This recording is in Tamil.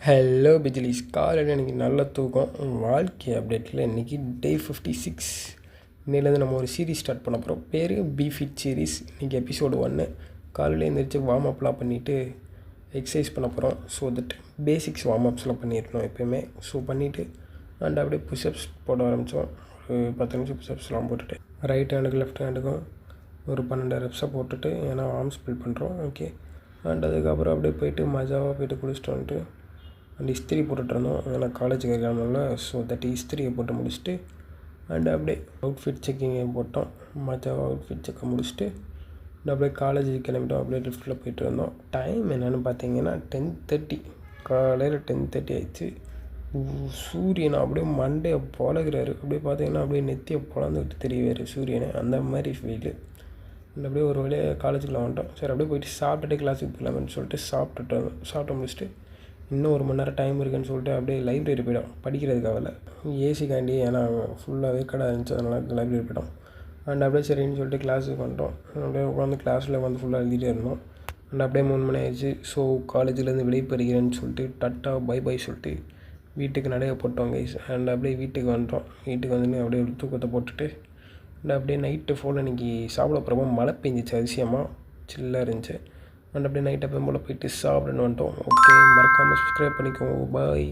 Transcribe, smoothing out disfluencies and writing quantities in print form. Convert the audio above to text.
ஹலோ பிஜிலிஸ், காலையில் எனக்கு நல்ல தூக்கம். வாழ்க்கை அப்டேட்டில் இன்றைக்கி டே 56. இன்னிலேருந்து நம்ம ஒரு சீரீஸ் ஸ்டார்ட் பண்ண போகிறோம். பேர் பிஃபிட் சீரீஸ். இன்றைக்கி எபிசோடு 1. காலையில் எழுந்திரிச்சு வார்ம் அப்லாம் பண்ணிவிட்டு எக்ஸசைஸ் பண்ண போகிறோம். ஸோ தட் பேசிக்ஸ் வார்ம் அப்ஸ்லாம் பண்ணிடணும் எப்போயுமே. ஸோ பண்ணிவிட்டு அண்ட் அப்படியே புஷ்அப்ஸ் போட ஆரம்பித்தோம். ஒரு 10 நிமிஷம் புஷ்அப்ஸ்லாம் போட்டுட்டு ரைட் ஹேண்டுக்கும் லெஃப்ட் ஹேண்டுக்கும் ஒரு 12 ரெப்ஸாக போட்டுட்டு, ஏன்னா ஆர்ம்ஸ் பில்ட் பண்ணுறோம். ஓகே. அண்ட் அதுக்கப்புறம் அப்படியே போயிட்டு மஜாவாக போய்ட்டு குளிச்சுட்டு வந்துட்டு அண்ட் இஸ்திரி போட்டுட்ருந்தோம். ஏன்னா காலேஜுக்கு இருக்காமல. ஸோ தட் இஸ்திரியை போட்டு முடிச்சுட்டு அண்ட் அப்படியே அவுட்ஃபிட் செக்கிங்கை போட்டோம். மஜாவாக அவுட்ஃபிட் செக்கை முடிச்சுட்டு அண்ட் அப்படியே காலேஜுக்கு கிளம்பிட்டோம். அப்படியே லிஃப்ட்டில் போயிட்டு இருந்தோம். டைம் என்னென்னு பார்த்தீங்கன்னா 10:30. காலையில் 10:30 ஆயிடுச்சு. சூரியனை அப்படியே மண்டையை பொழகிறாரு. அப்படியே பார்த்தீங்கன்னா அப்படியே நெத்தியை பொழந்துக்கிட்டு தெரியுவார் சூரியனை. அந்த மாதிரி ஃபீலு. அண்ட் அப்படியே ஒரு வழியாக காலேஜுக்குள்ள வந்துட்டோம். சரி, அப்படியே போயிட்டு சாப்பிட்டுட்டு கிளாஸுக்கு போகலாமேன்னு சொல்லிட்டு சாப்பிட்டு முடிச்சுட்டு இன்னும் 1 மணி நேரம் டைம் இருக்குதுன்னு சொல்லிட்டு அப்படியே லைப்ரரி போய்டும் படிக்கிறதுக்காக. ஏசிக்காண்டி, ஏன்னா ஃபுல்லாக வேக்காடாக இருந்துச்சு, அதனால் லைப்ரரி போய்ட்டோம். அண்ட் அப்படியே சரின்னு சொல்லிட்டு கிளாஸுக்கு வந்துட்டோம். அப்படியே உட்காந்து கிளாஸில் வந்து ஃபுல்லாக எழுதிட்டே இருந்தோம். அண்ட் அப்படியே 3 மணி ஆயிடுச்சு. ஸோ காலேஜிலேருந்து விடைபெறுகிறேன்னு சொல்லிட்டு டட்டா பை பை சொல்லிட்டு வீட்டுக்கு நடைய போட்டோம் கைஸ். அண்ட் அப்படியே வீட்டுக்கு வந்துட்டோம். வீட்டுக்கு வந்துட்டு அப்படியே ஒரு தூக்கத்தை போட்டுட்டு அண்ட் அப்படியே நைட்டு ஃபோனில் இன்றைக்கி சாப்பிட போகிறப்போ மழை பெஞ்சிச்சு, அதிசயமாக சில்லாக இருந்துச்சு. அண்ட் அப்படியே நைட் எப்போ போல் போயிட்டு சாப்பிடணும் வந்துட்டோம். ஓகே, மறக்காமல் சப்ஸ்கிரைப் பண்ணிக்கோங்க. பாய்.